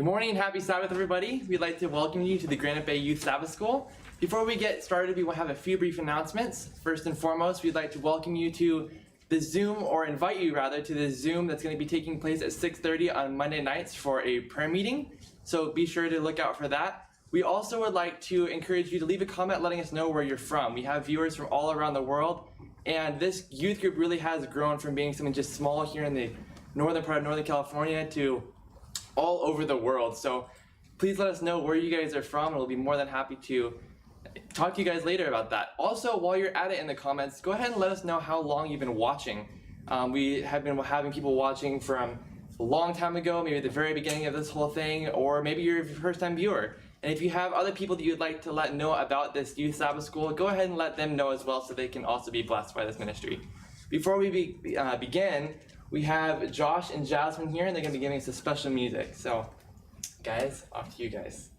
Good morning and happy Sabbath, everybody. We'd like to welcome you to the Granite Bay Youth Sabbath School. Before we get started, we will have a few brief announcements. First and foremost, we'd like to welcome you to the Zoom, or invite you rather, to the Zoom that's going to be taking place at 6:30 on Monday nights for a prayer meeting. So be sure to look out for that. We also would like to encourage you to leave a comment letting us know where you're from. We have viewers from all around the world, and this youth group really has grown from being something just small here in the northern part of Northern California to all over the world. So please let us know where you guys are from, and we'll be more than happy to talk to you guys later about that. Also, while you're at it in the comments, go ahead and let us know how long you've been watching. We have been having people watching from a long time ago, maybe at the very beginning of this whole thing, or maybe you're a first-time viewer. And if you have other people that you'd like to let know about this Youth Sabbath School, go ahead and let them know as well so they can also be blessed by this ministry. Before we begin, we have Josh and Jasmine here, and they're going to be giving us a special music. So, guys, off to you guys.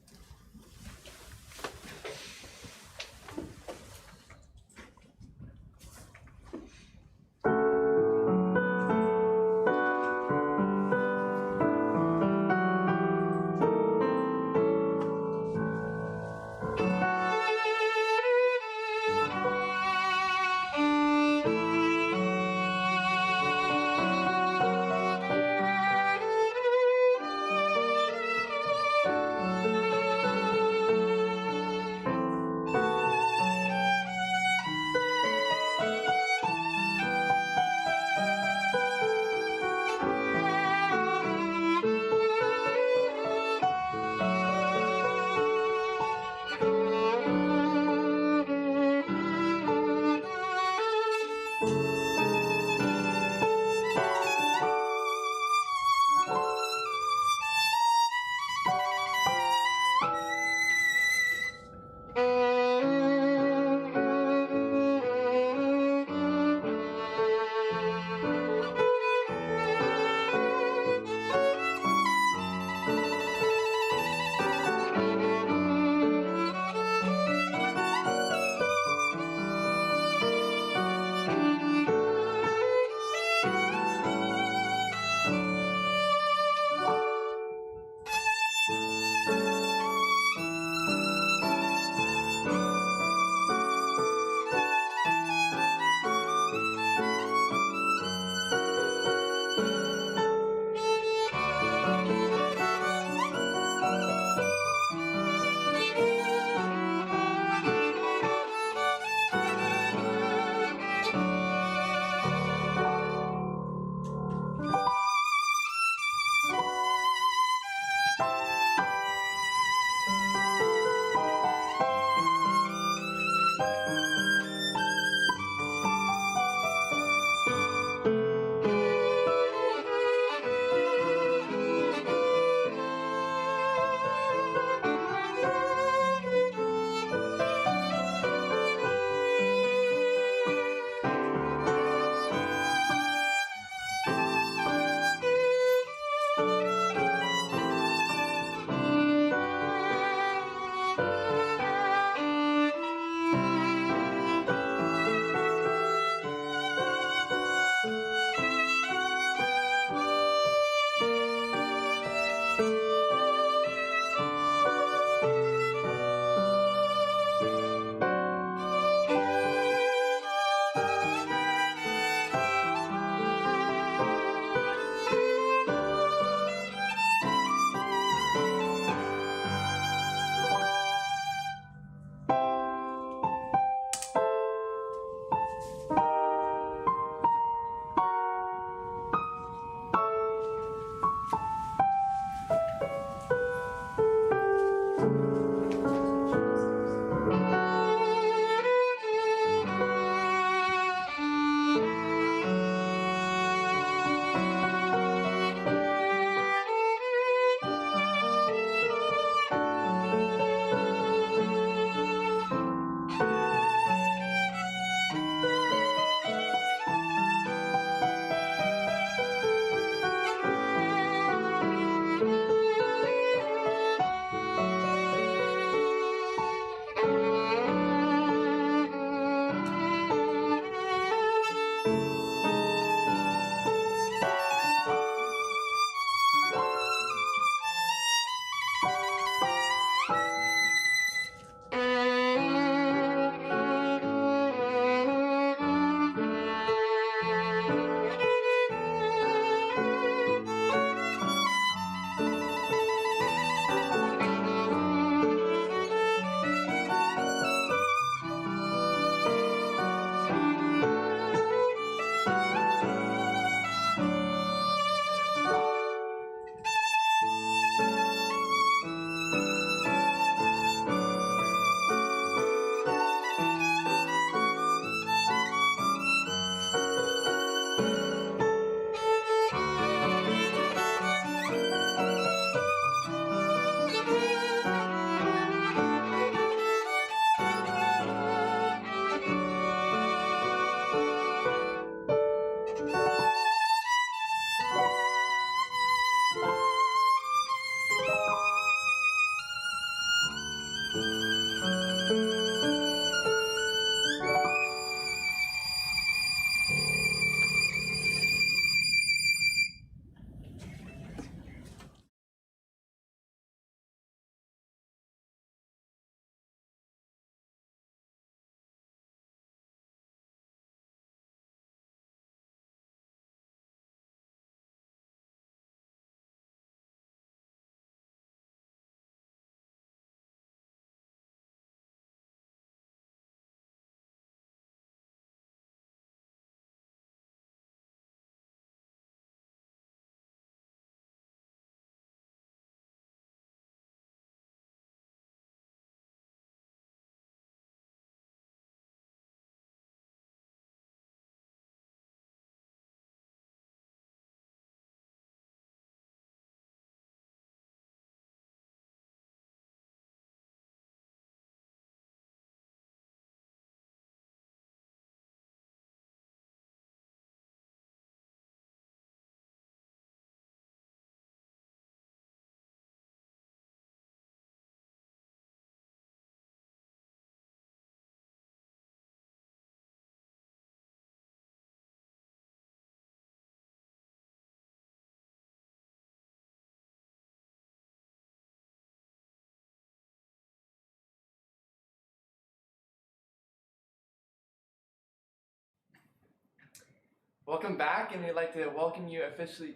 Welcome back, and we'd like to welcome you officially.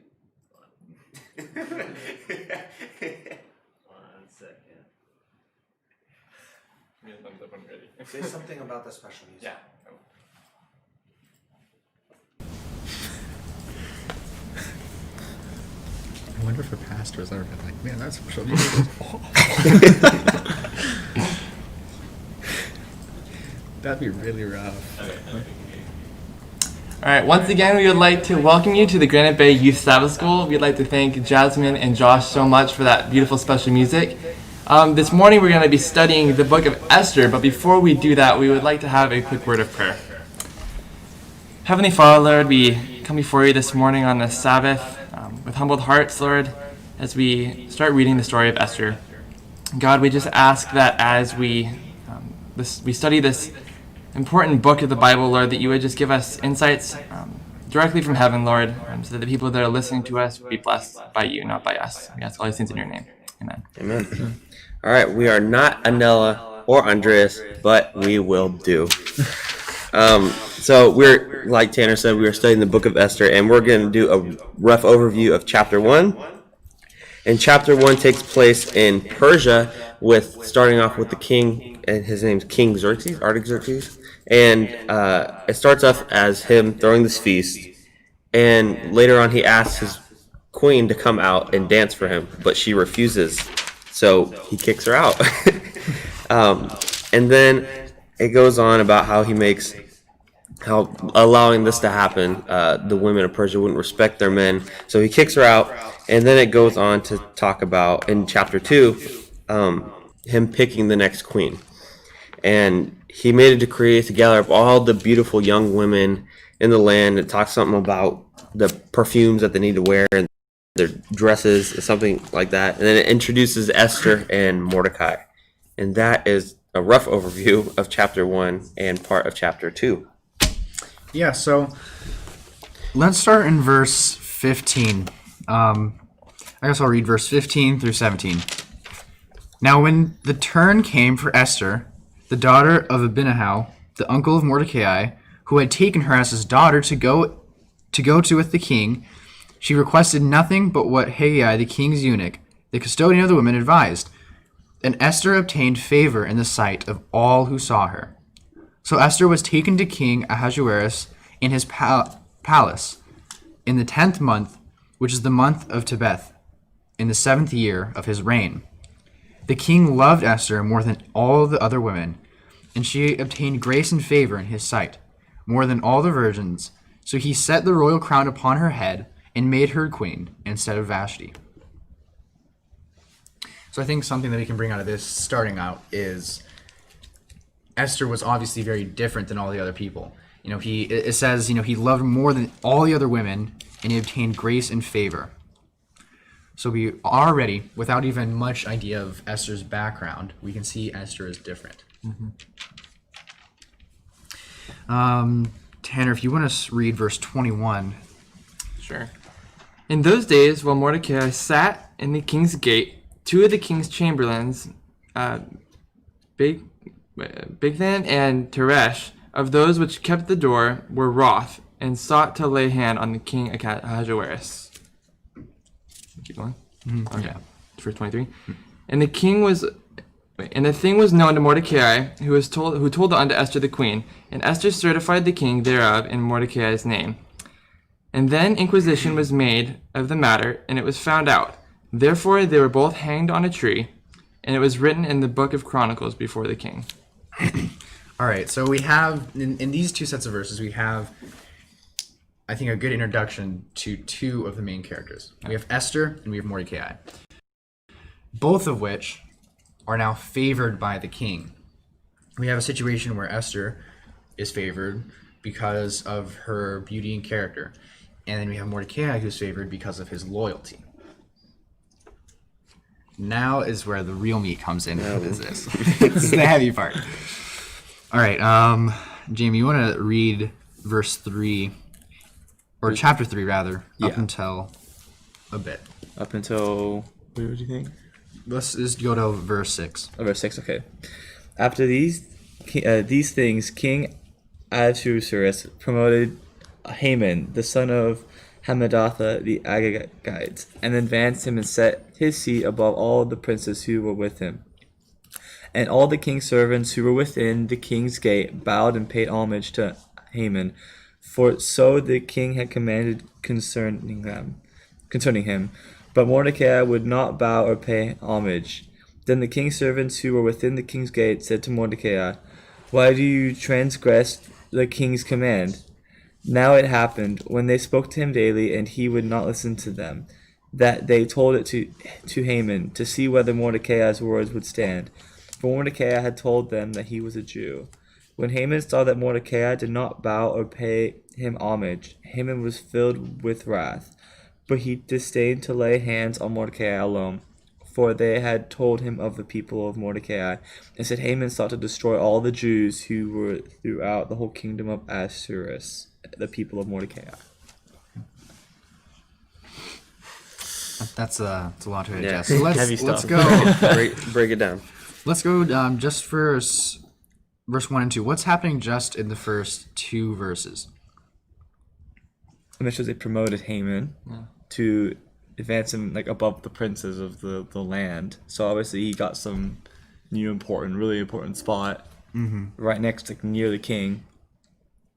1 second. Give me a thumbs up when you're ready. Say something about the special music. Yeah. I wonder if a pastor has ever been like, man, that's special music. That'd be really rough. All right, once again, we would like to welcome you to the Granite Bay Youth Sabbath School. We'd like to thank Jasmine and Josh so much for that beautiful special music. This morning, we're going to be studying the book of Esther, but before we do that, we would like to have a quick word of prayer. Heavenly Father, Lord, we come before you this morning on the Sabbath with humbled hearts, Lord, as we start reading the story of Esther. God, we just ask that as we study this important book of the Bible, Lord, that you would just give us insights directly from heaven, Lord, so that the people that are listening to us would be blessed by you, not by us. We ask all these things in your name. Amen. Amen. All right, we are not Anella or Andreas, but we will do. So we're, like Tanner said, we are studying the book of Esther, and we're going to do a rough overview of chapter 1. And chapter 1 takes place in Persia, starting off with the king, and his name's King Xerxes, Artaxerxes. And it starts off as him throwing this feast, and later on he asks his queen to come out and dance for him, but she refuses, so he kicks her out. And then it goes on about how allowing this to happen, the women of Persia wouldn't respect their men, so he kicks her out. And then it goes on to talk about, in chapter 2, him picking the next queen. And he made a decree to gather up all the beautiful young women in the land. It talks something about the perfumes that they need to wear and their dresses, something like that. And then it introduces Esther and Mordecai. And that is a rough overview of chapter 1 and part of chapter 2. Yeah, so let's start in verse 15. I guess I'll read verse 15 through 17. Now when the turn came for Esther, the daughter of Abinahal, the uncle of Mordecai, who had taken her as his daughter to go to with the king, she requested nothing but what Haggai, the king's eunuch, the custodian of the women, advised. And Esther obtained favor in the sight of all who saw her. So Esther was taken to King Ahasuerus in his palace in the 10th month, which is the month of Tebeth, in the 7th year of his reign. The king loved Esther more than all the other women, and she obtained grace and favor in his sight, more than all the virgins. So he set the royal crown upon her head and made her queen instead of Vashti. So I think something that we can bring out of this, starting out, is Esther was obviously very different than all the other people. It says, he loved more than all the other women, and he obtained grace and favor. So we already, without even much idea of Esther's background, we can see Esther is different. Tanner, if you want to read verse 21. Sure. In those days, while Mordecai sat in the king's gate, two of the king's chamberlains, Bigthan and Teresh, of those which kept the door, were wroth, and sought to lay hand on the king Ahasuerus. Keep going. Okay. Yeah. Verse 23. And the thing was known to Mordecai, who told unto Esther the queen, and Esther certified the king thereof in Mordecai's name. And then inquisition was made of the matter, and it was found out. Therefore they were both hanged on a tree, and it was written in the book of Chronicles before the king. All right, so we have, in these two sets of verses, we have, I think, a good introduction to two of the main characters. We have Esther and we have Mordecai, both of which are now favored by the king. We have a situation where Esther is favored because of her beauty and character, and then we have Mordecai who's favored because of his loyalty. Now is where the real meat comes in. This is the heavy part. All right, Jamie, you want to read verse 3, or chapter 3 rather, up until a bit. Up until, what do you think? Let's just go to verse 6. Oh, verse 6, okay. After these things, King Ahasuerus promoted Haman, the son of Hammedatha the Agagite, and advanced him and set his seat above all the princes who were with him. And all the king's servants who were within the king's gate bowed and paid homage to Haman, for so the king had commanded concerning him. But Mordecai would not bow or pay homage. Then the king's servants who were within the king's gate said to Mordecai, "Why do you transgress the king's command?" Now it happened, when they spoke to him daily, and he would not listen to them, that they told it to Haman, to see whether Mordecai's words would stand. For Mordecai had told them that he was a Jew. When Haman saw that Mordecai did not bow or pay him homage, Haman was filled with wrath. But he disdained to lay hands on Mordecai alone, for they had told him of the people of Mordecai, and said Haman sought to destroy all the Jews who were throughout the whole kingdom of Ahasuerus, the people of Mordecai. That's a lot to Yeah. digest. So Heavy let's stuff. go. break it down. Let's go just for verse 1 and 2. What's happening just in the first 2 verses? And it shows they promoted Haman to advance him like above the princes of the land. So obviously he got some really important spot right next, like near the king.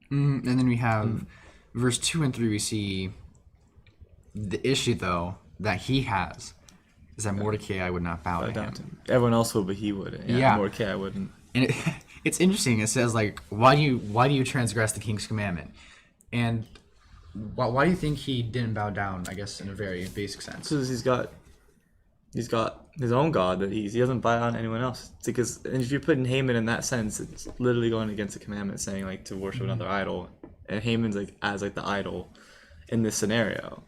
And then we have verse 2 and 3. We see the issue, though, that he has is that Mordecai would not bow to him. Everyone else would, but he wouldn't. Yeah. Mordecai wouldn't. And it's interesting. It says, like, why do you transgress the king's commandment? And why do you think he didn't bow down, I guess, in a very basic sense? Because he's got his own god that he doesn't bow down to anyone else. It's because, and if you're putting Haman in that sense, it's literally going against the commandment saying like to worship another idol, and Haman's like as like the idol in this scenario.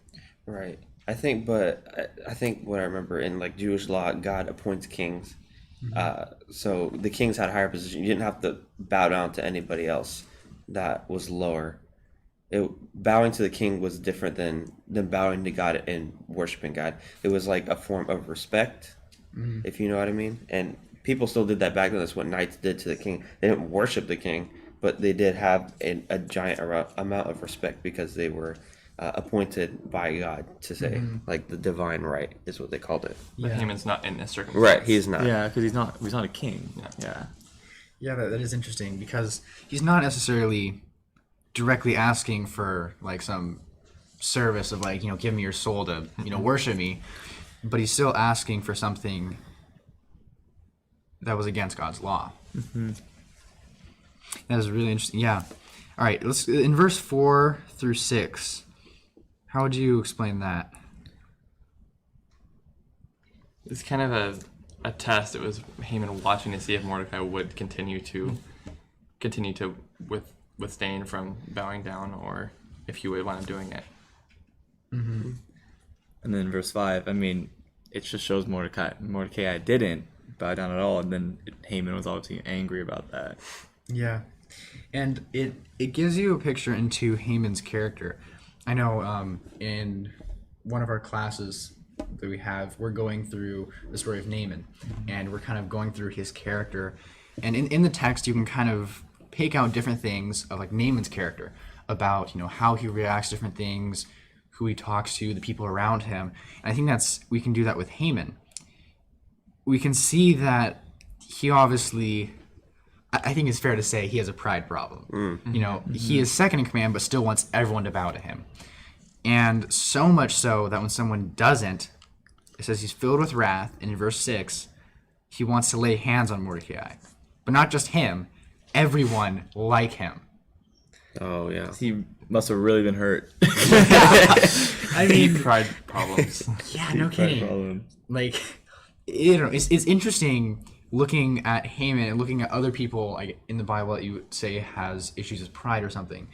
Right. I think what I remember in like Jewish law, God appoints kings. So the kings had a higher position. You didn't have to bow down to anybody else that was lower. Bowing to the king was different than bowing to God and worshiping God. It was like a form of respect, if you know what I mean. And people still did that back then. That's what knights did to the king. They didn't worship the king, but they did have a giant amount of respect because they were appointed by God to say, like the divine right is what they called it. But Haman's not in this circumstance. Right, he's not. Yeah, because he's not a king. Yeah. Yeah, that is interesting because he's not necessarily directly asking for like some service of like, give me your soul to, worship me, but he's still asking for something that was against God's law. That is really interesting. Yeah. All right, let's in verse 4 through 6. How would you explain that? It's kind of a test. It was Haman watching to see if Mordecai would continue to withstand from bowing down, or if he would wind up doing it. And then verse 5, I mean, it just shows Mordecai didn't bow down at all, and then Haman was obviously angry about that. Yeah, and it gives you a picture into Haman's character. I know in one of our classes that we have, we're going through the story of Naaman, and we're kind of going through his character. And in the text, you can kind of pick out different things of like Naaman's character, about how he reacts to different things, who he talks to, the people around him. And I think we can do that with Haman. We can see that he obviously, I think it's fair to say, he has a pride problem. He is second in command, but still wants everyone to bow to him. And so much so that when someone doesn't, it says he's filled with wrath. And in verse 6, he wants to lay hands on Mordecai. But not just him, everyone like him. Oh yeah. He must have really been hurt. I mean, Pride problems. yeah, no kidding. Like, it's interesting looking at Haman and looking at other people like in the Bible that you would say has issues with pride or something.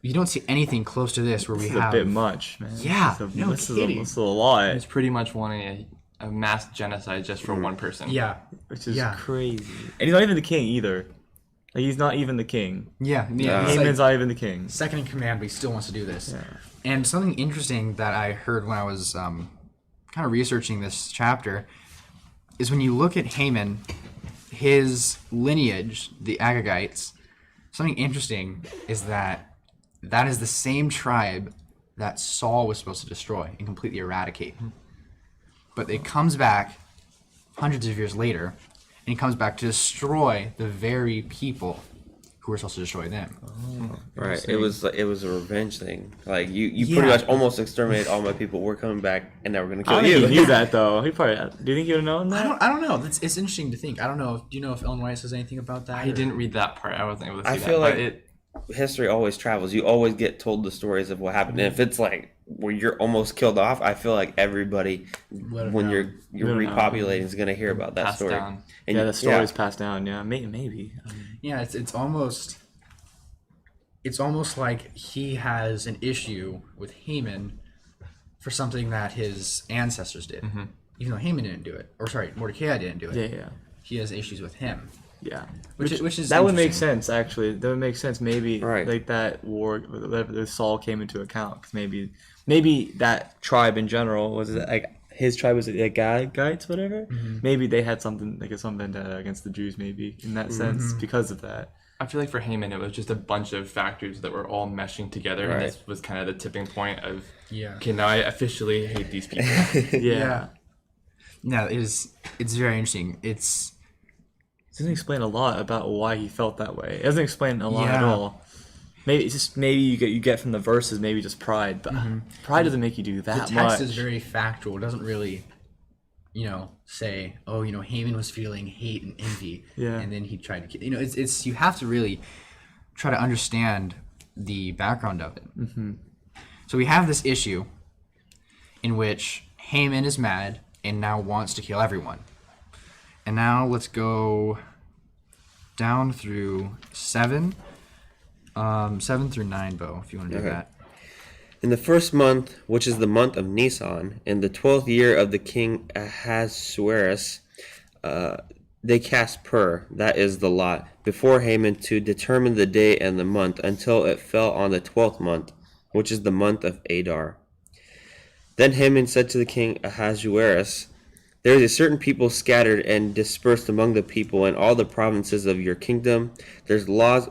You don't see anything close to this where we This is have a bit much, man. Yeah, no this kidding. is a lot, It's pretty much wanting a mass genocide just for one person. Yeah, which is Yeah. crazy. And he's not even the king either. Like, he's not even the king. yeah. It's Haman's like not even the king. second in command, but he still wants to do this. And something interesting that I heard when I was kind of researching this chapter is when you look at Haman, his lineage, the Agagites. Something interesting is that that is the same tribe that Saul was supposed to destroy and completely eradicate. But it comes back hundreds of years later, and he comes back to destroy the very people who were supposed to destroy them. Right. It was a revenge thing. Like you pretty much almost exterminated all my people. We're coming back, and now we're gonna I kill don't think you. he knew that though. He probably. Do you think he would have known that? I don't know. It's interesting to think. I don't know. Do you know if Ellen White says anything about that? I didn't read that part. I wasn't able to see I that. feel but like history always travels. You always get told the stories of what happened. And if it's like where you're almost killed off, I feel like everybody, when you're repopulating, is gonna hear about that passed story. down. And Yeah, the story's passed down. Yeah, maybe. Yeah, it's almost like he has an issue with Haman for something that his ancestors did, even though Haman didn't do it. Or sorry, Mordecai didn't do it. Yeah. He has issues with him. Yeah. Which is that would make interesting. sense actually. That would make sense. Maybe Right. like that war, that Saul came into account because maybe that tribe in general was it like his tribe was like Gagites, whatever. Maybe they had something like some vendetta against the Jews, maybe in that sense because of that. I feel like for Haman, it was just a bunch of factors that were all meshing together, and this was kind of the tipping point of, okay, now I officially hate these people. Yeah. No, it's very interesting. It doesn't explain a lot about why he felt that way. It doesn't explain a lot at all. Maybe it's just you get from the verses maybe just pride, but pride doesn't make you do that much. The text is very factual. It doesn't really, say, Haman was feeling hate and envy, and then he tried to kill. It's you have to really try to understand the background of it. So we have this issue in which Haman is mad and now wants to kill everyone. And now let's go down through 7 through 9, Bo, if you want to do that. In the first month, which is the month of Nisan, in the 12th year of the king Ahasuerus, they cast Pur, that is the lot, before Haman to determine the day and the month until it fell on the 12th month, which is the month of Adar. Then Haman said to the king Ahasuerus, there is a certain people scattered and dispersed among the people in all the provinces of your kingdom. Their laws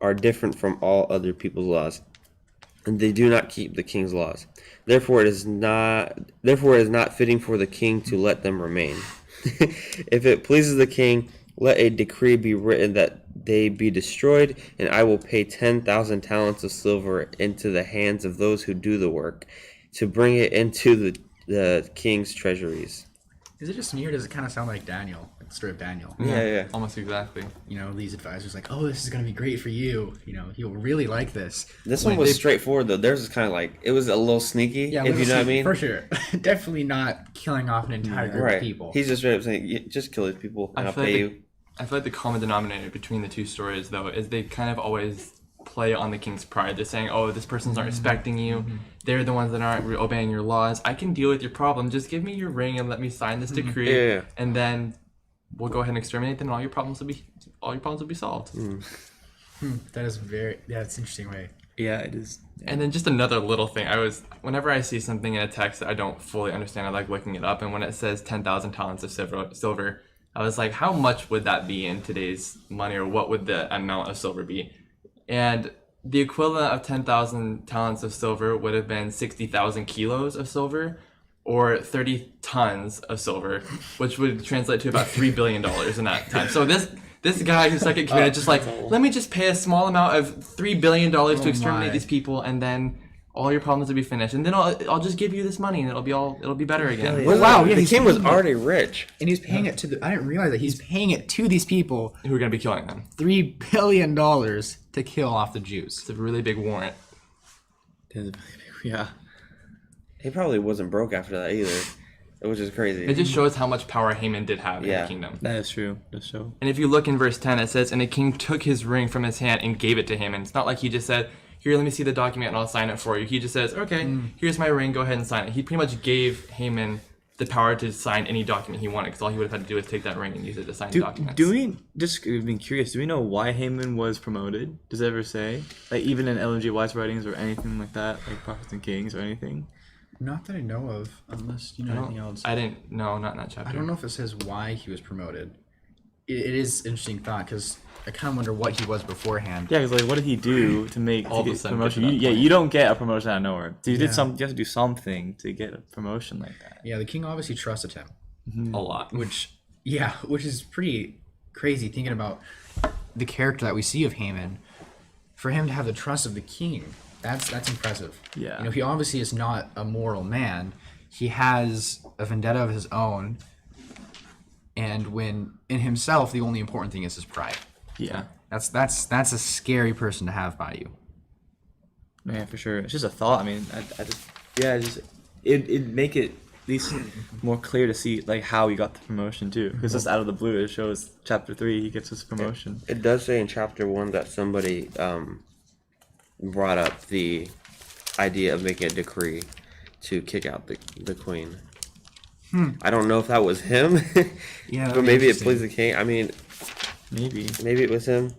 are different from all other people's laws, and they do not keep the king's laws. Therefore it is not fitting for the king to let them remain. If it pleases the king, let a decree be written that they be destroyed, and I will pay 10,000 talents of silver into the hands of those who do the work, to bring it into the king's treasuries. Is it just me, or does it kind of sound like Daniel, like the story of Daniel? Yeah. Almost exactly. These advisors like, oh, this is going to be great for you. You'll really like this. This one was straightforward, though. Theirs is kind of like, it was a little sneaky, if you know what I mean. For sure. Definitely not killing off an entire group of people. He's just straight up saying, just kill these people, and I'll pay you. I feel like the common denominator between the two stories, though, is they kind of always play on the king's pride. They're saying, oh, this person's not respecting you. They're the ones that aren't obeying your laws. I can deal with your problem. Just give me your ring and let me sign this decree. And then we'll go ahead and exterminate them, and all your problems will be solved. That is that's an interesting way. Yeah, it is. And then just another little thing. Whenever I see something in a text that I don't fully understand, I like looking it up. And when it says 10,000 talents of silver, I was like, how much would that be in today's money, or what would the amount of silver be? And the equivalent of 10,000 talents of silver would have been 60,000 kilos of silver, or 30 tons of silver, which would translate to about $3 billion in that time. So this guy who's like a committed, just like, let me just pay a small amount of $3 billion to exterminate these people, and then all your problems will be finished, and then I'll just give you this money, and it'll be better again. Well, wow, the king was already rich, and he's paying it to I didn't realize that he's paying it to these people who are going to be killing them. $3 billion to kill off the Jews. It's a really big warrant. Yeah. He probably wasn't broke after that either. It was just crazy. It just shows how much power Haman did have in the kingdom. That is true. That's true. And if you look in verse 10, it says, and the king took his ring from his hand and gave it to Haman. It's not like he just said, here, let me see the document and I'll sign it for you. He just says, okay, here's my ring, go ahead and sign it. He pretty much gave Haman the power to sign any document he wanted, because all he would have had to do was take that ring and use it to sign documents. Do we, just being curious, do we know why Haman was promoted? Does it ever say? Like, even in Ellen G. White's writings or anything like that, like Prophets and Kings or anything? Not that I know of, unless you know anything else. I didn't, no, not in that chapter. I don't know if it says why he was promoted. it is interesting thought because I kind of wonder what he was beforehand. Yeah, because like, what did he do to make All to of a get sudden promotion? get to that point. You don't get a promotion out of nowhere. So you Yeah. you have to do something to get a promotion like that. Yeah, the king obviously trusted him, A lot. which is pretty crazy thinking about the character that we see of Haman. For him to have the trust of the king, that's impressive. Yeah. You know, he obviously is not a moral man. He has a vendetta of his own, and when in himself, the only important thing is his pride. Yeah, That's a scary person to have by you. man, for sure. It's just a thought. I mean, it'd make it at least more clear to see like how he got the promotion too, because just out of the blue, it shows chapter 3 he gets his promotion. It does say in chapter 1 that somebody brought up the idea of making a decree to kick out the queen. I don't know if that was him, Yeah, but maybe it pleased the king. I mean, Maybe. maybe it was him.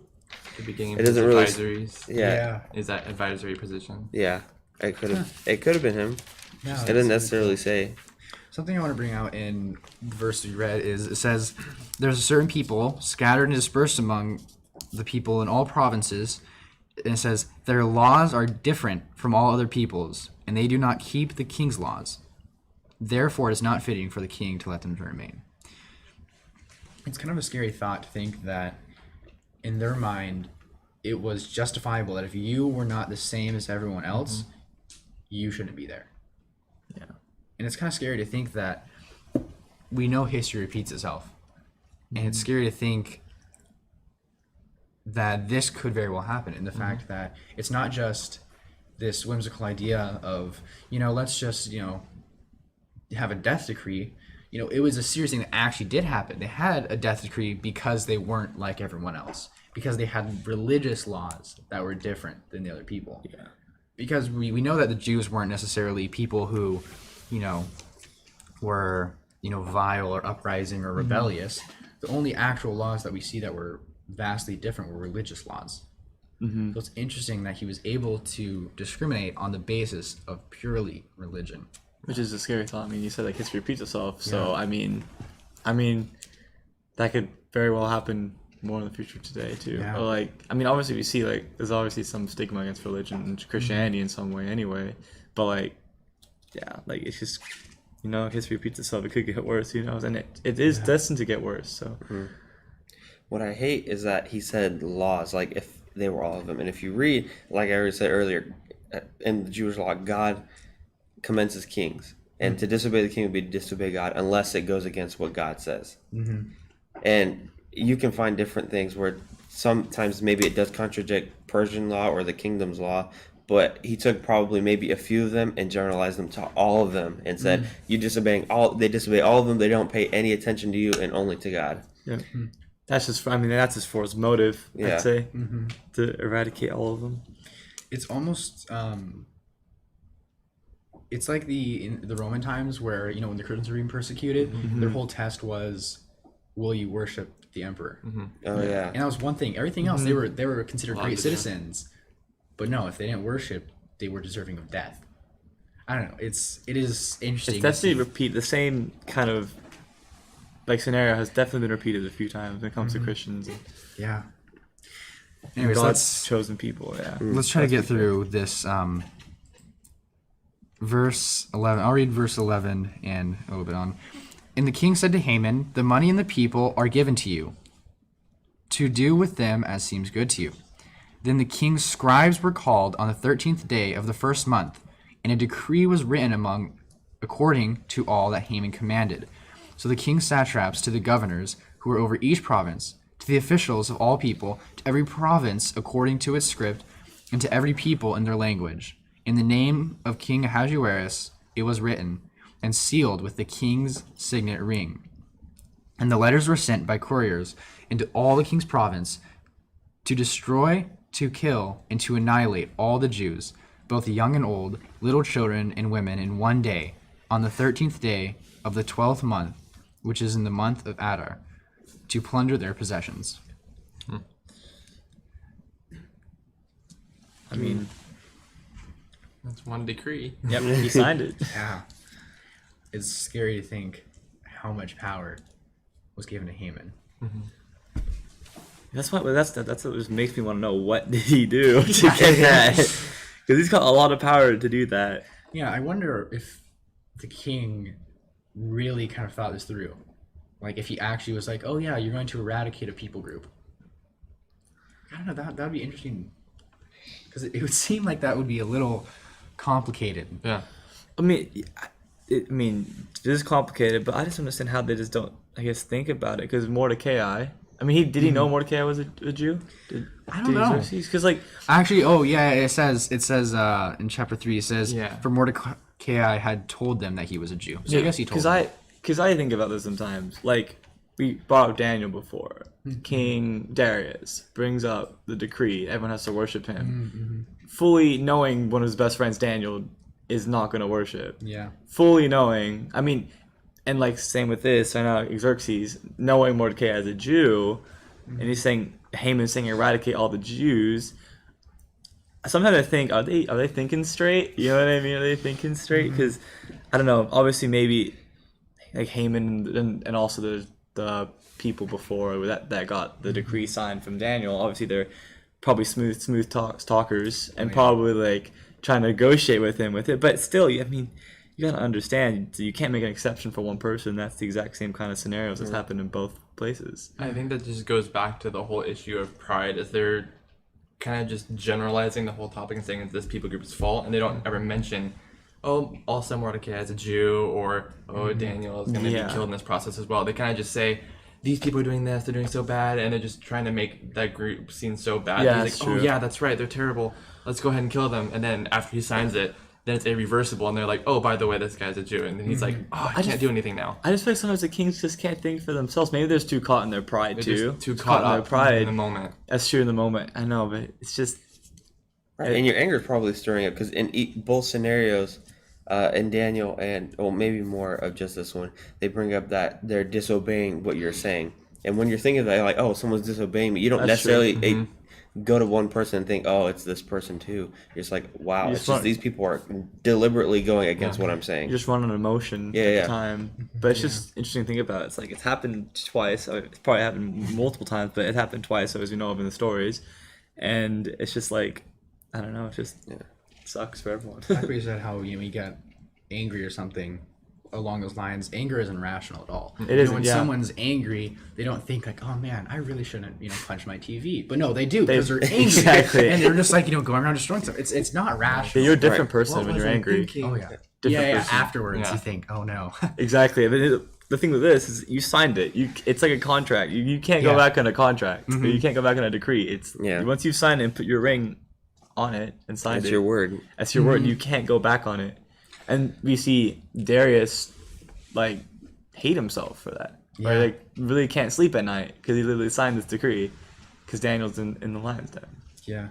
The beginning It of his doesn't really- advisories. Yeah, Is that advisory position? yeah. It could have been him. Yeah, It doesn't necessarily say. Something I want to bring out in the verse we read is it says, "There's a certain people scattered and dispersed among the people in all provinces," and it says, "Their laws are different from all other peoples, and they do not keep the king's laws. Therefore, it is not fitting for the king to let them remain." It's kind of a scary thought to think that in their mind, it was justifiable that if you were not the same as everyone else, you shouldn't be there. Yeah. And it's kind of scary to think that we know history repeats itself. And it's scary to think that this could very well happen. And the fact that it's not just this whimsical idea of, let's just, have a death decree. It was a serious thing that actually did happen. They had a death decree because they weren't like everyone else, because they had religious laws that were different than the other people. Yeah. Because we know that the Jews weren't necessarily people who, were, vile or uprising or rebellious. The only actual laws that we see that were vastly different were religious laws. So it's interesting that he was able to discriminate on the basis of purely religion. Which is a scary thought. I mean, you said like history repeats itself, so I mean, that could very well happen more in the future today too. Yeah. Or like, I mean, obviously we see like there's obviously some stigma against religion and Christianity in some way anyway. But like, yeah, like it's just history repeats itself. It could get worse, and it is destined to get worse. So What I hate is that he said laws, like if they were all of them. And if you read, like I already said earlier, in the Jewish law, God commences kings. And to disobey the king would be to disobey God unless it goes against what God says. And you can find different things where sometimes maybe it does contradict Persian law or the kingdom's law, but he took probably maybe a few of them and generalized them to all of them and said, they disobey all of them, they don't pay any attention to you and only to God. yeah, that's just for his motive. Yeah. I'd say to eradicate all of them. It's almost it's like in the Roman times where when the Christians were being persecuted, their whole test was, will you worship the emperor? Oh yeah. And that was one thing. Everything else, they were considered Allowed great to do. citizens, but no, if they didn't worship, they were deserving of death. I don't know. It is interesting. It's definitely the same kind of like scenario has definitely been repeated a few times when it comes to Christians and Yeah. Anyways, God's chosen people. Yeah. let's try to get through this verse 11. I'll read verse 11 and a little bit on. "And the king said to Haman, 'The money and the people are given to you, to do with them as seems good to you.' Then the king's scribes were called on the 13th day of the first month, and a decree was written according to all that Haman commanded. So the king's satraps to the governors who were over each province, to the officials of all people, to every province according to its script, and to every people in their language. In the name of King Ahasuerus it was written, and sealed with the king's signet ring. And the letters were sent by couriers into all the king's province to destroy, to kill, and to annihilate all the Jews, both young and old, little children and women, in one day, on the 13th day of the 12th month, which is in the month of Adar, to plunder their possessions." I mean, That's one decree. yep, he signed it. Yeah. It's scary to think how much power was given to Haman. That's what just makes me want to know, what did he do to get that? Because he's got a lot of power to do that. Yeah, I wonder if the king really kind of thought this through. Like, if he actually was like, oh yeah, you're going to eradicate a people group. I don't know, that would be interesting. Because it would seem like that would be a little complicated. Yeah. I mean, it is complicated, but I just understand how they just don't, I guess, think about it. Because Mordecai, I mean, did he know Mordecai was a Jew? I don't know. Because like, Actually, oh yeah, it says in chapter 3, it says, Yeah. for Mordecai had told them that he was a Jew. So I guess he told them. Because I think about this sometimes. Like, we brought up Daniel before. King Darius brings up the decree. Everyone has to worship him. Fully knowing one of his best friends, Daniel, is not going to worship. Yeah. Fully knowing, I mean, and like same with this, I know Xerxes, knowing Mordecai as a Jew, and he's saying, Haman's saying eradicate all the Jews. Sometimes I think, are they thinking straight? You know what I mean? Are they thinking straight? Because, I don't know, obviously maybe like Haman and also the people before that got the decree signed from Daniel, obviously they're probably smooth talkers and probably like trying to negotiate with him with it. But still, I mean, you gotta understand, you can't make an exception for one person. That's the exact same kind of scenarios that's happened in both places. I think that just goes back to the whole issue of pride, as they're kind of just generalizing the whole topic and saying it's this people group's fault, and they don't ever mention, oh, also Mordecai as a Jew, or oh, Daniel is going to be killed in this process as well. They kind of just say, these people are doing this, they're doing so bad, and they're just trying to make that group seem so bad. Yeah, He's that's like, true. oh yeah, that's right, they're terrible. Let's go ahead and kill them. And then after he signs it, then it's irreversible, and they're like, oh, by the way, this guy's a Jew. And then he's like, oh, I can't do anything now. I just feel like sometimes the kings just can't think for themselves. Maybe they're too caught in their pride They're too. just too Just caught in their up pride in the moment. That's true in the moment. I know, but it's just Right. And your anger is probably stirring up because in both scenarios, in Daniel and maybe more of just this one, they bring up that they're disobeying what you're saying. And when you're thinking that, like, oh, someone's disobeying me, you don't That's true. necessarily go to one person and think, oh, it's this person too. You're just like, wow, it's just these people are deliberately going against what I'm saying. you just run on emotion at the time. But it's just interesting to think about. It's like it's happened twice. It's probably happened multiple times, but it happened twice, so as we know of in the stories. And it's just like, I don't know, it just sucks for everyone. I agree with how you get angry or something along those lines. Anger isn't rational at all. It isn't, when yeah. someone's angry, they don't think like, oh man, I really shouldn't punch my TV. But no, they do because they're angry. Exactly. And they're just like going around destroying stuff. It's not rational. You're a different Right. person when you're angry. Oh yeah. Different Yeah. person. Afterwards, Yeah. you think, oh no. Exactly. But the thing with this is you signed it. It's like a contract. You can't go back on a contract. You can't go back on a decree. It's once you've signed it and put your ring on it and signed That's it. your word. That's your word. You can't go back on it. And we see Darius like hate himself for that. Yeah. Or like really can't sleep at night because he literally signed this decree because Daniel's in the lion's den. Yeah.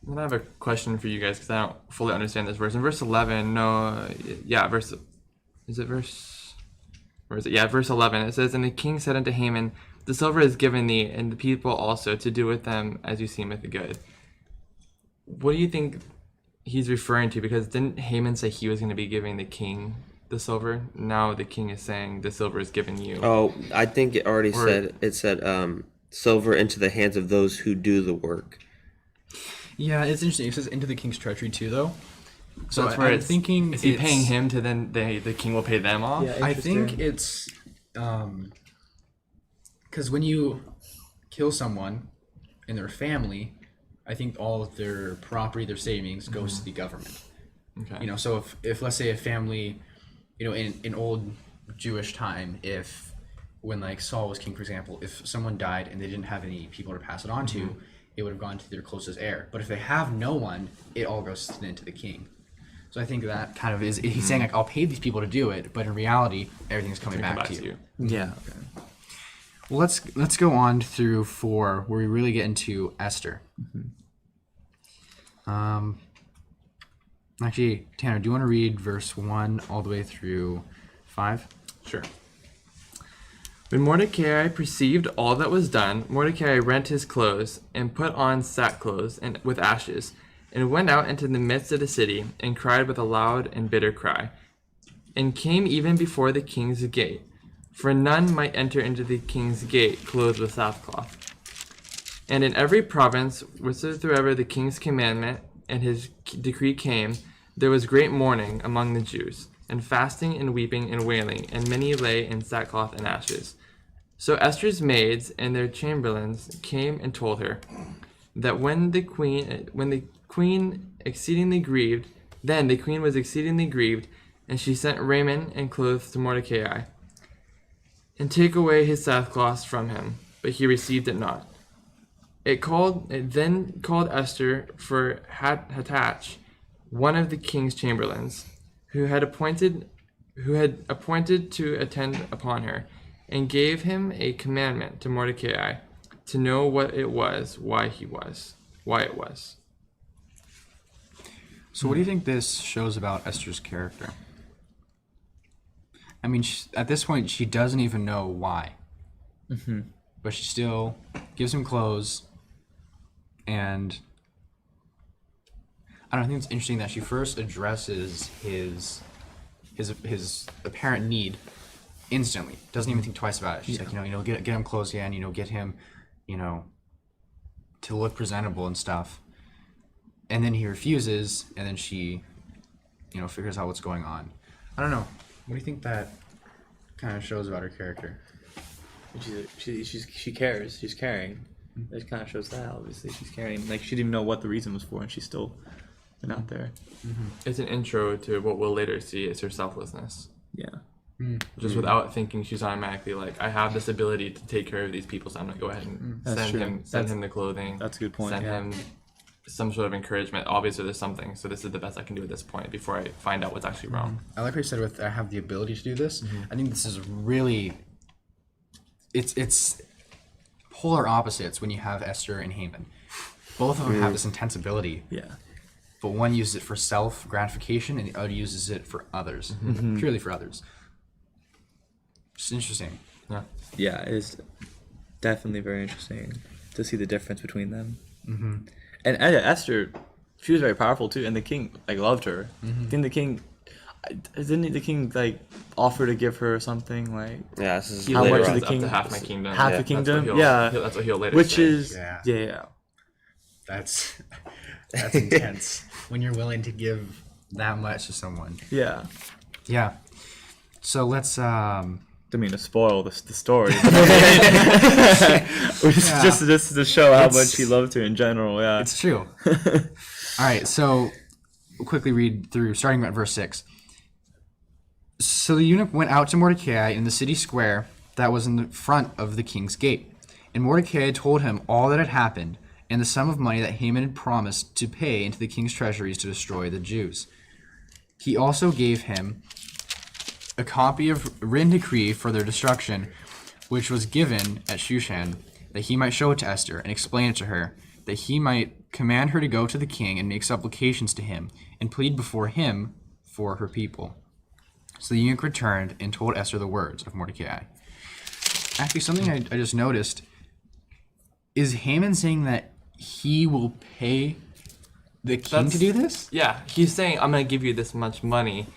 I have a question for you guys because I don't fully understand this verse. In verse 11, verse 11, it says, and the king said unto Haman, the silver is given thee, and the people also, to do with them as you seemeth good. What do you think he's referring to? Because didn't Haman say he was going to be giving the king the silver? Now the king is saying the silver is given you. Oh, I think it already said silver into the hands of those who do the work. Yeah, it's interesting. It says into the king's treasury too, though. So that's where it's thinking. Is he paying him to then the king will pay them off? Yeah. I think it's because when you kill someone and their family, I think all of their property, their savings, goes to the government. Okay. So if let's say a family, in old Jewish time, when like Saul was king, for example, if someone died and they didn't have any people to pass it on to, it would have gone to their closest heir. But if they have no one, it all goes into the king. So I think that kind of is, he's saying like, I'll pay these people to do it, but in reality, everything's coming back to you. Yeah. Well, let's go on through 4, where we really get into Esther. Actually, Tanner, do you want to read verse 1 all the way through 5? Sure. When Mordecai perceived all that was done, Mordecai rent his clothes, and put on sackcloth and with ashes, and went out into the midst of the city, and cried with a loud and bitter cry, and came even before the king's gate. For none might enter into the king's gate clothed with sackcloth. And in every province, whithersoever the king's commandment and his decree came, there was great mourning among the Jews, and fasting and weeping and wailing, and many lay in sackcloth and ashes. So Esther's maids and their chamberlains came and told her that when the queen exceedingly grieved, then the queen was exceedingly grieved, and she sent raiment and clothes to Mordecai, and take away his sackcloth from him, but he received it not. It then called Esther for Hathach, one of the king's chamberlains, who had appointed to attend upon her, and gave him a commandment to Mordecai to know what it was, why it was. So, what do you think this shows about Esther's character? I mean, at this point, she doesn't even know why. But she still gives him clothes, and I don't know, I think it's interesting that she first addresses his apparent need instantly. Doesn't even think twice about it. She's like, get him clothes again, get him, to look presentable and stuff. And then he refuses, and then she, figures out what's going on. I don't know. What do you think that kind of shows about her character? She cares. She's caring. It kind of shows that, obviously. She's caring. Like, she didn't even know what the reason was for, and she still went out there. It's an intro to what we'll later see is her selflessness. Yeah. Just without thinking, she's automatically like, I have this ability to take care of these people, so I'm gonna go ahead and That's true. send him the clothing. That's a good point, Send yeah. him some sort of encouragement. Obviously, there's something, so this is the best I can do at this point before I find out what's actually wrong. I like what you said with I have the ability to do this. I think this is really it's polar opposites when you have Esther and Haman. Both of them have this intense ability, Yeah. but one uses it for self gratification and the other uses it for others, purely for others. It's interesting. Yeah, it's definitely very interesting to see the difference between them. And Esther, she was very powerful too, and the king loved her. Didn't the king offer to give her something like Yeah, this is He How later much runs of the up to king- half my kingdom. half Yeah. the kingdom? That's what he'll later which say. is Yeah. yeah. That's intense when you're willing to give that much to someone. Yeah. Yeah. So let's I mean, to spoil the story. just to show how It's- much he loved her in general. Yeah. It's true. All right, so we'll quickly read through, starting at verse 6. So the eunuch went out to Mordecai in the city square that was in the front of the king's gate. And Mordecai told him all that had happened, and the sum of money that Haman had promised to pay into the king's treasuries to destroy the Jews. He also gave him a copy of written decree for their destruction, which was given at Shushan, that he might show it to Esther and explain it to her, that he might command her to go to the king and make supplications to him and plead before him for her people. So the eunuch returned and told Esther the words of Mordecai. Actually, something I just noticed is Haman saying that he will pay the king to do this? Yeah, he's saying, I'm going to give you this much money.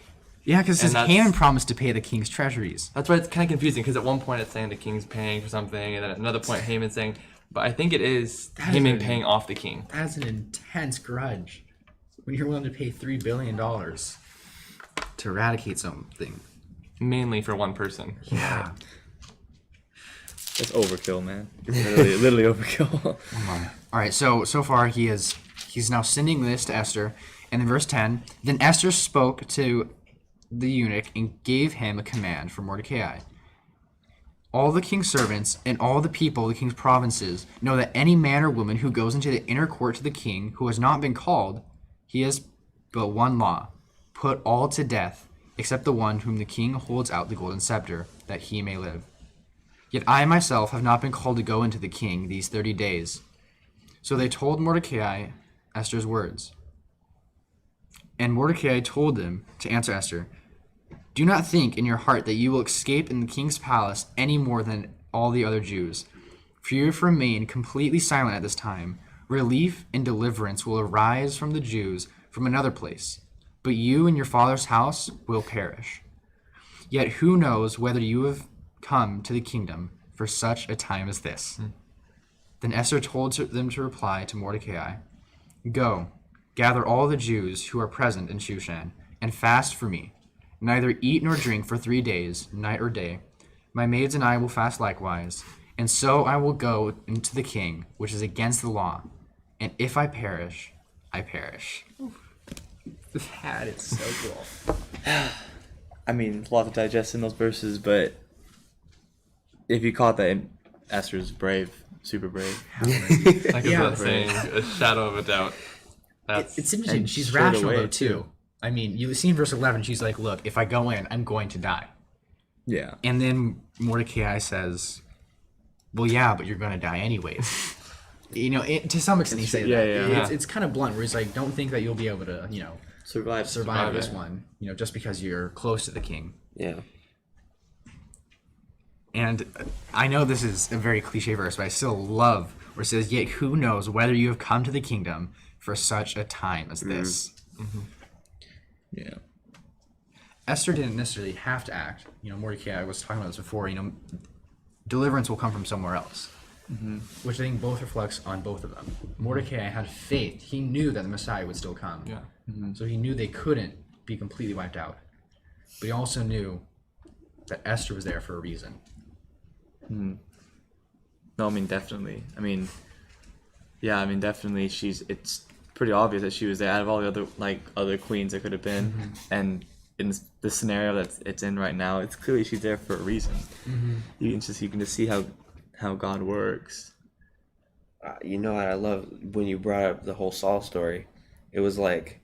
Yeah, because it says And that's- Haman promised to pay the king's treasuries. That's why it's kind of confusing, because at one point it's saying the king's paying for something, and then at another point Haman's saying, but I think it is Haman is- paying off the king. That's an intense grudge. When you're willing to pay $3 billion to eradicate something. Mainly for one person. Yeah. That's overkill, man. Literally overkill. All right, so far he's now sending this to Esther. And in verse 10, then Esther spoke to the eunuch and gave him a command for Mordecai. All the king's servants and all the people of the king's provinces know that any man or woman who goes into the inner court to the king who has not been called, he has but one law: put all to death, except the one whom the king holds out the golden scepter, that he may live. Yet I myself have not been called to go into the king these 30 days. So they told Mordecai Esther's words. And Mordecai told them to answer Esther, do not think in your heart that you will escape in the king's palace any more than all the other Jews. For you have remained completely silent at this time. Relief and deliverance will arise from the Jews from another place, but you and your father's house will perish. Yet who knows whether you have come to the kingdom for such a time as this? Then Esther told them to reply to Mordecai, "Go, gather all the Jews who are present in Shushan, and fast for me. Neither eat nor drink for 3 days, night or day. My maids and I will fast likewise, and so I will go into the king, which is against the law. And if I perish, I perish." That is so cool. I mean, a lot to digest in those verses, but if you caught that, Esther's brave, super brave. Like Yeah. I was saying, a shadow of a doubt. That's It's interesting. And She's straight rational, away, though, too. I mean, you see in verse 11, she's like, look, if I go in, I'm going to die. Yeah. And then Mordecai says, well, yeah, but you're going to die anyways. To some extent, he says yeah, that. yeah. It's kind of blunt, where he's like, don't think that you'll be able to, Survive survive this it. one, just because you're close to the king. Yeah. And I know this is a very cliche verse, but I still love where it says, "Yet who knows whether you have come to the kingdom for such a time as this." Yeah. Esther didn't necessarily have to act. Mordecai was talking about this before. Deliverance will come from somewhere else, which I think both reflects on both of them. Mordecai had faith. He knew that the Messiah would still come. yeah. So he knew they couldn't be completely wiped out. But he also knew that Esther was there for a reason. No, I mean, definitely. I mean, yeah, I mean, definitely. It's pretty obvious that she was there out of all the other queens that could have been, and in the scenario that it's in right now, it's clearly she's there for a reason. You can just see how God works. You know what I love when you brought up the whole Saul story? It was like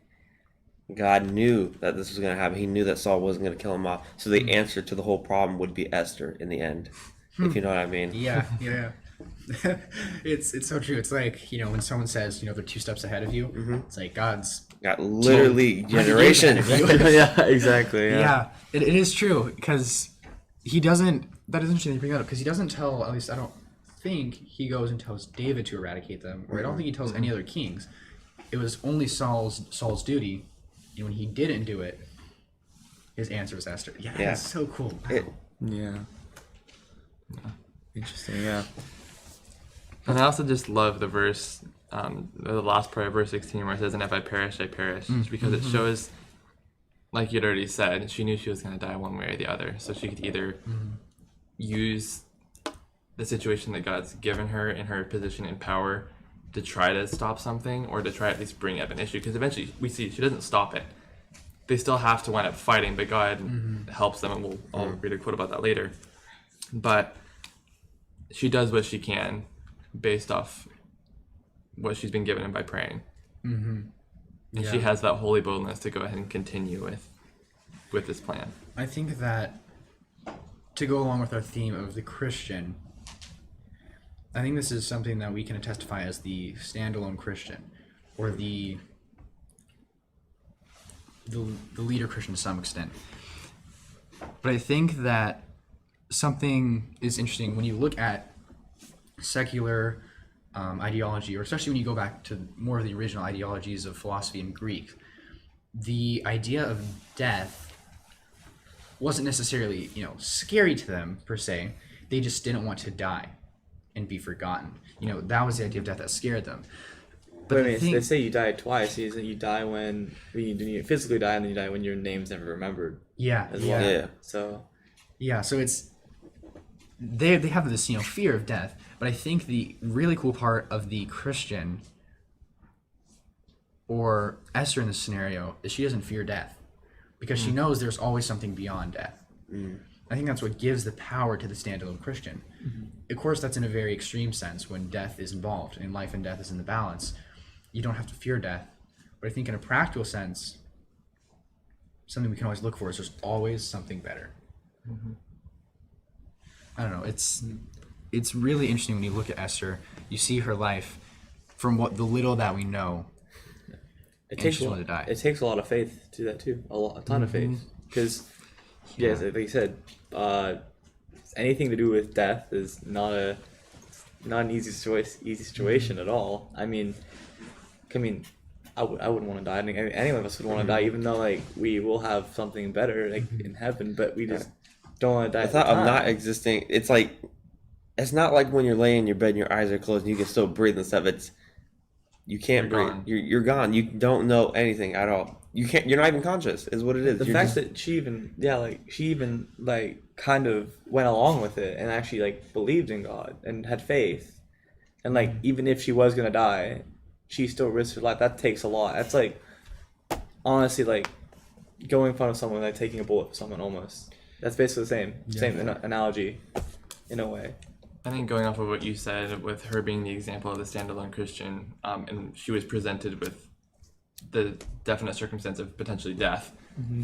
God knew that this was going to happen. He knew that Saul wasn't going to kill him off. So the answer to the whole problem would be Esther in the end, if you know what I mean. Yeah. It's so true. It's like, when someone says, they're 2 steps ahead of you, it's like God's Got literally generations. Yeah, exactly. Yeah, it is true, because he doesn't. That is interesting to bring that up, because he doesn't tell. At least I don't think he goes and tells David to eradicate them, or I don't think he tells any other kings. It was only Saul's duty, and when he didn't do it, his answer was Esther. Yeah, Yeah. that's so cool. Wow. Yeah. Interesting. Yeah. And I also just love the verse, the last part of verse 16, where it says, "And if I perish, I perish," because it shows, like you'd already said, she knew she was going to die one way or the other. So she could either use the situation that God's given her in her position and power to try to stop something, or to try at least bring up an issue. Because eventually we see she doesn't stop it. They still have to wind up fighting, but God helps them, and I'll read a quote about that later. But she does what she can based off what she's been given by praying. And she has that holy boldness to go ahead and continue with this plan. I think that to go along with our theme of the Christian, I think this is something that we can testify as the standalone Christian, or the leader Christian to some extent. But I think that something is interesting when you look at secular ideology, or especially when you go back to more of the original ideologies of philosophy in Greek. The idea of death wasn't necessarily, scary to them per se. They just didn't want to die and be forgotten. That was the idea of death that scared them. But But I mean, they say you die twice. You die when you physically die, and then you die when your name's never remembered yeah, as well. Yeah. So so it's they have this fear of death. But I think the really cool part of the Christian, or Esther in this scenario, is she doesn't fear death, because she knows there's always something beyond death. I think that's what gives the power to the standalone Christian. Of course, that's in a very extreme sense when death is involved and life and death is in the balance. You don't have to fear death. But I think in a practical sense, something we can always look for is there's always something better. I don't know. It's really interesting when you look at Esther. You see her life from what the little that we know. it And takes she's willing to die. It takes a lot of faith to do that too. A ton of faith, because yes, like you said, anything to do with death is not an easy situation at all. I mean, I wouldn't want to die. I think any of us would want to die, even though we will have something better in heaven, but we just don't want to die. The thought of not existing, it's like it's not like when you're laying in your bed and your eyes are closed and you can still breathe and stuff. You can't You're breathe. gone. You're gone. You don't know anything at all. You're not even conscious is what it is. The You're fact just- that she even kind of went along with it and actually like believed in God and had faith, and like even if she was gonna die, she still risked her life. That takes a lot. That's like honestly like going in front of someone, like taking a bullet for someone almost. That's basically the same analogy in a way. I think going off of what you said, with her being the example of the standalone Christian, and she was presented with the definite circumstance of potentially death.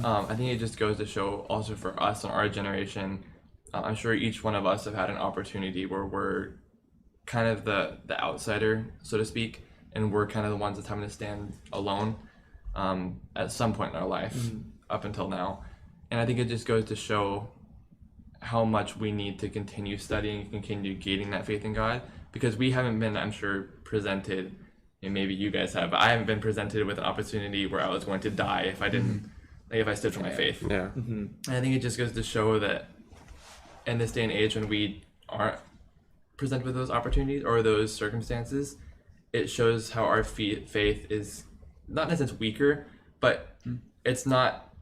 I think it just goes to show also for us in our generation, I'm sure each one of us have had an opportunity where we're kind of the outsider, so to speak, and we're kind of the ones that's having to stand alone at some point in our life up until now. And I think it just goes to show how much we need to continue studying and continue gaining that faith in God, because we haven't been, I'm sure, presented, and maybe you guys have, but I haven't been presented with an opportunity where I was going to die if I didn't, like if I stood for my faith. yeah. And I think it just goes to show that in this day and age when we aren't presented with those opportunities or those circumstances, it shows how our faith is not in a sense weaker, but it's not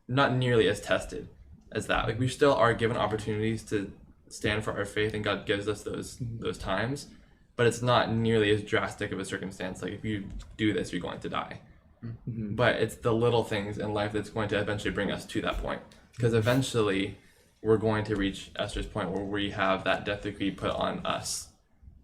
nearly as tested as that. Like we still are given opportunities to stand for our faith, and God gives us those times, but it's not nearly as drastic of a circumstance. Like if you do this, you're going to die. But it's the little things in life that's going to eventually bring us to that point, because eventually we're going to reach Esther's point where we have that death decree put on us.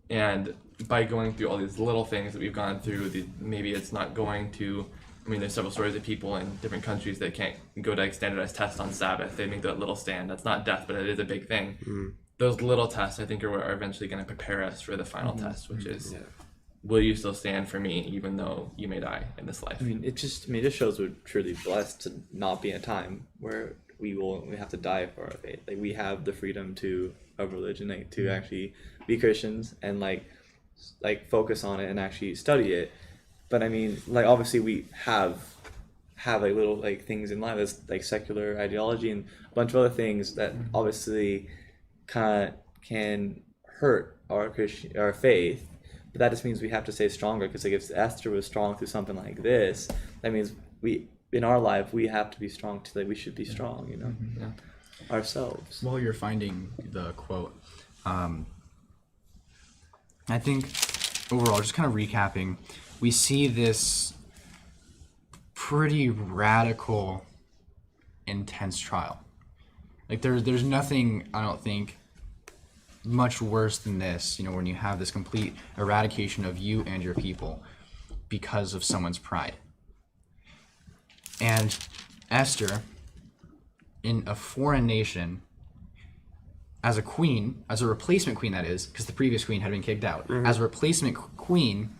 And by going through all these little things that we've gone through, maybe it's not going to, I mean, there's several stories of people in different countries that can't go to like standardized tests on Sabbath. They make that little stand. That's not death, but it is a big thing. Those little tests, I think, are what are eventually going to prepare us for the final test, which is, will you still stand for me even though you may die in this life? I mean, it just shows we're truly blessed to not be in a time where we have to die for our faith. Like we have the freedom to of religion, like to actually be Christians and like focus on it and actually study it. But I mean, like obviously we have like little like things in life that's like secular ideology and a bunch of other things that obviously kind of can hurt our faith. But that just means we have to stay stronger, because like if Esther was strong through something like this, that means we in our life we have to be strong too. Like we should be strong, you know, ourselves. While you're finding the quote, I think overall, just kind of recapping, we see this pretty radical, intense trial. Like there's nothing, I don't think, much worse than this, you know, when you have this complete eradication of you and your people because of someone's pride. And Esther, in a foreign nation, as a queen, as a replacement queen that is, because the previous queen had been kicked out, as a replacement queen,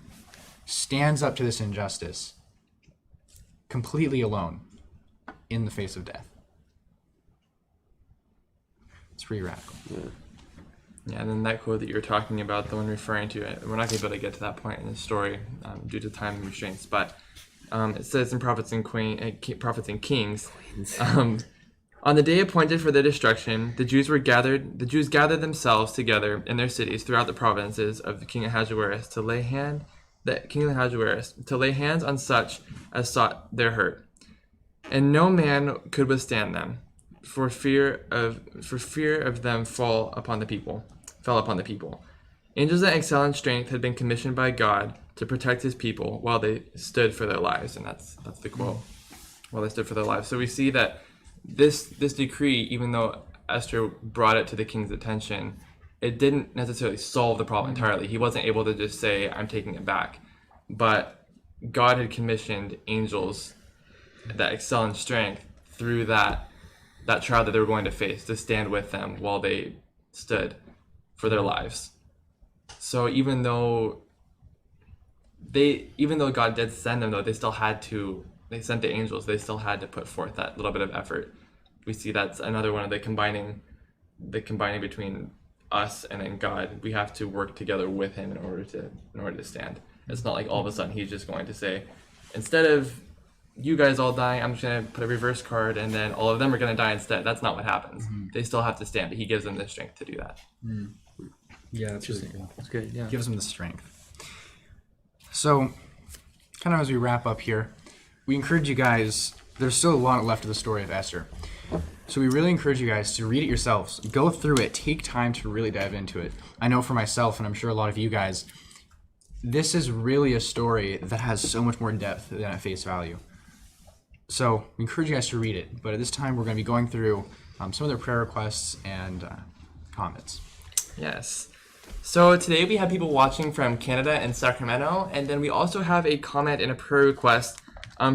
stands up to this injustice completely alone in the face of death. It's pretty radical. Yeah, and then that quote that you were talking about, the one referring to it, we're not going to be able to get to that point in the story due to time restraints, but it says in Prophets and Kings, on the day appointed for their destruction, the Jews gathered themselves together in their cities throughout the provinces of the king Ahasuerus to lay hands on such as sought their hurt, and no man could withstand them, for fear of them fell upon the people. Angels that excel in strength had been commissioned by God to protect his people while they stood for their lives, and that's the quote. While they stood for their lives. So we see that this decree, even though Esther brought it to the king's attention, it didn't necessarily solve the problem entirely. He wasn't able to just say, I'm taking it back. But God had commissioned angels that excel in strength through that trial that they were going to face, to stand with them while they stood for their lives. So even though God did send them, though, they sent the angels, they still had to put forth that little bit of effort. We see that's another one of the combining between us and then God. We have to work together with him in order to stand. It's not like all of a sudden he's just going to say, instead of you guys all dying, I'm just going to put a reverse card and then all of them are going to die instead. That's not what happens. They still have to stand, but he gives them the strength to do that. Yeah, that's really cool. It's good. Yeah. Gives them the strength. So, kind of as we wrap up here, we encourage you guys, there's still a lot left of the story of Esther. So we really encourage you guys to read it yourselves. Go through it. Take time to really dive into it. I know for myself, and I'm sure a lot of you guys, this is really a story that has so much more depth than at face value. So we encourage you guys to read it. But at this time, we're going to be going through some of their prayer requests and comments. Yes. So today we have people watching from Canada and Sacramento, and then we also have a comment and a prayer request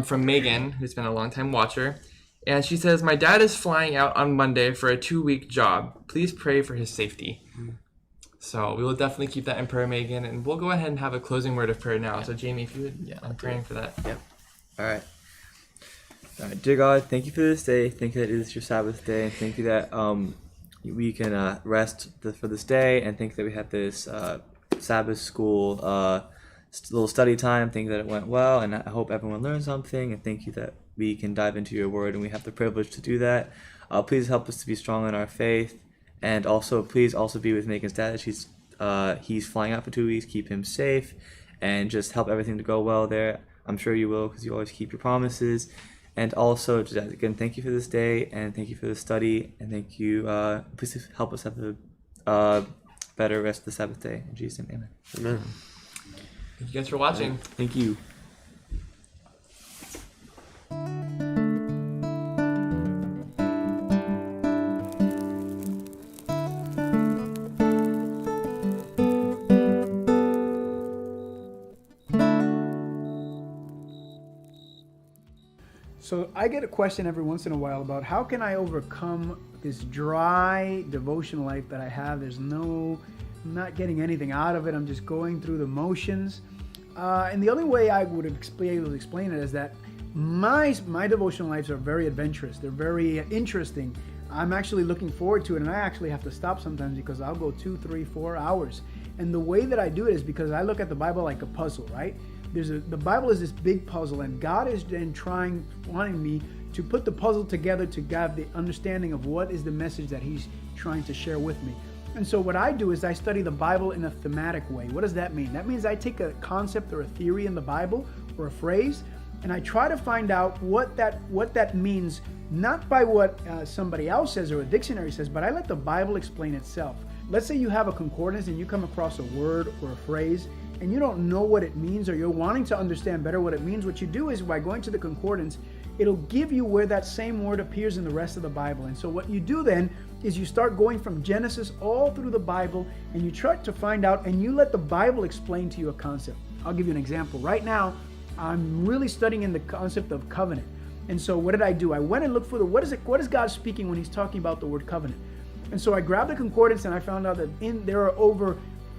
from Megan, who's been a long-time watcher. And she says, my dad is flying out on Monday for a 2-week job. Please pray for his safety. So we will definitely keep that in prayer, Megan, and we'll go ahead and have a closing word of prayer now. So Jamie, if you would, I'm praying for that. Yep. All right. Dear God, thank you for this day. Thank you that it is your Sabbath day, and thank you that we can rest for this day, and thank you that we had this Sabbath school little study time. Thank you that it went well, and I hope everyone learned something, and thank you that we can dive into your word, and we have the privilege to do that. Please help us to be strong in our faith, and also please also be with Megan's dad. He's flying out for 2 weeks. Keep him safe, and just help everything to go well there. I'm sure you will, because you always keep your promises. And also, just again, thank you for this day, and thank you for the study, and thank you. Please help us have a better rest of the Sabbath day. In Jesus' name, amen. Amen. Thank you guys for watching. Thank you. So I get a question every once in a while about how can I overcome this dry devotional life that I have. I'm not getting anything out of it. I'm just going through the motions. And the only way I would be able to explain it is that my devotional lives are very adventurous. They're very interesting. I'm actually looking forward to it, and I actually have to stop sometimes because I'll go 2, 3, 4 hours. And the way that I do it is because I look at the Bible like a puzzle, right? The Bible is this big puzzle, and God is then wanting me to put the puzzle together to have the understanding of what is the message that He's trying to share with me. And so what I do is I study the Bible in a thematic way. What does that mean? That means I take a concept or a theory in the Bible or a phrase, and I try to find out what that means, not by what somebody else says or a dictionary says, but I let the Bible explain itself. Let's say you have a concordance and you come across a word or a phrase, and you don't know what it means, or you're wanting to understand better what it means. What you do is by going to the concordance, it'll give you where that same word appears in the rest of the Bible. And so what you do then is you start going from Genesis all through the Bible, and you try to find out, and you let the Bible explain to you a concept. I'll give you an example. Right now, I'm really studying in the concept of covenant. And so what did I do? I went and looked for what is God speaking when He's talking about the word covenant? And so I grabbed the concordance, and I found out that there are over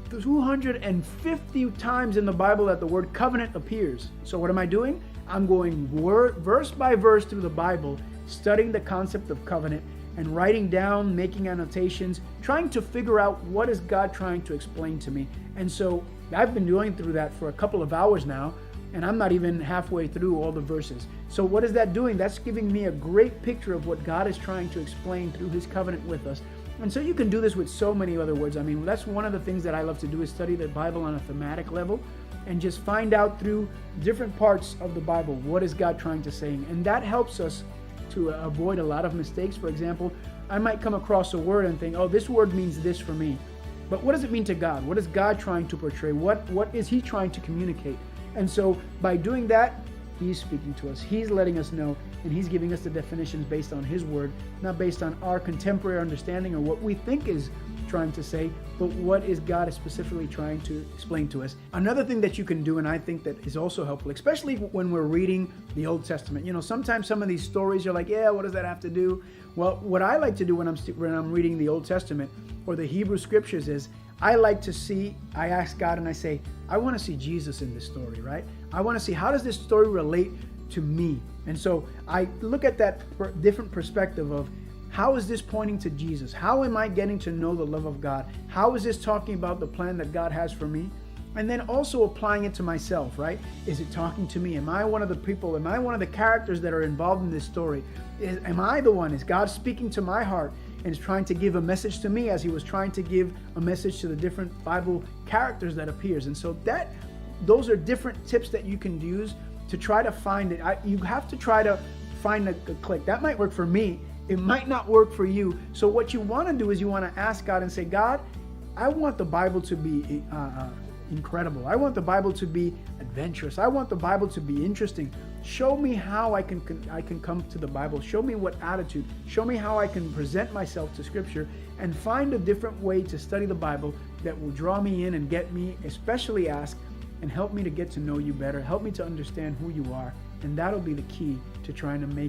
250 times in the Bible that the word covenant appears. So what am I doing? I'm going verse by verse through the Bible, studying the concept of covenant and writing down, making annotations, trying to figure out what is God trying to explain to me. And so I've been doing through that for a couple of hours now, and I'm not even halfway through all the verses. So what is that doing? That's giving me a great picture of what God is trying to explain through His covenant with us. And so you can do this with so many other words. I mean, that's one of the things that I love to do is study the Bible on a thematic level and just find out through different parts of the Bible, what is God trying to say? And that helps us to avoid a lot of mistakes. For example, I might come across a word and think, oh, this word means this for me. But what does it mean to God? What is God trying to portray? What is He trying to communicate? And so by doing that, He's speaking to us. He's letting us know, and He's giving us the definitions based on His word, not based on our contemporary understanding or what we think is trying to say, but what is God specifically trying to explain to us. Another thing that you can do, and I think that is also helpful, especially when we're reading the Old Testament. You know, sometimes some of these stories you're like, yeah, what does that have to do? Well, what I like to do when I'm reading the Old Testament or the Hebrew Scriptures is I ask God and I say, I want to see Jesus in this story, right? I want to see, how does this story relate to me? And so I look at that different perspective of, how is this pointing to Jesus? How am I getting to know the love of God? How is this talking about the plan that God has for me? And then also applying it to myself, right? Is it talking to me? Am I one of the people? Am I one of the characters that are involved in this story? Am I the one? Is God speaking to my heart? and is trying to give a message to me as he was trying to give a message to the different Bible characters that appears. And so those are different tips that you can use to try to find it. You have to try to find a click. That might work for me. It might not work for you. So what you want to do is you want to ask God and say, God, I want the Bible to be incredible. I want the Bible to be adventurous. I want the Bible to be interesting. Show me how I can come to the Bible. Show me what attitude. Show me how I can present myself to Scripture, and find a different way to study the Bible that will draw me in and get me, especially ask, and help me to get to know you better. Help me to understand who you are. And that'll be the key to trying to make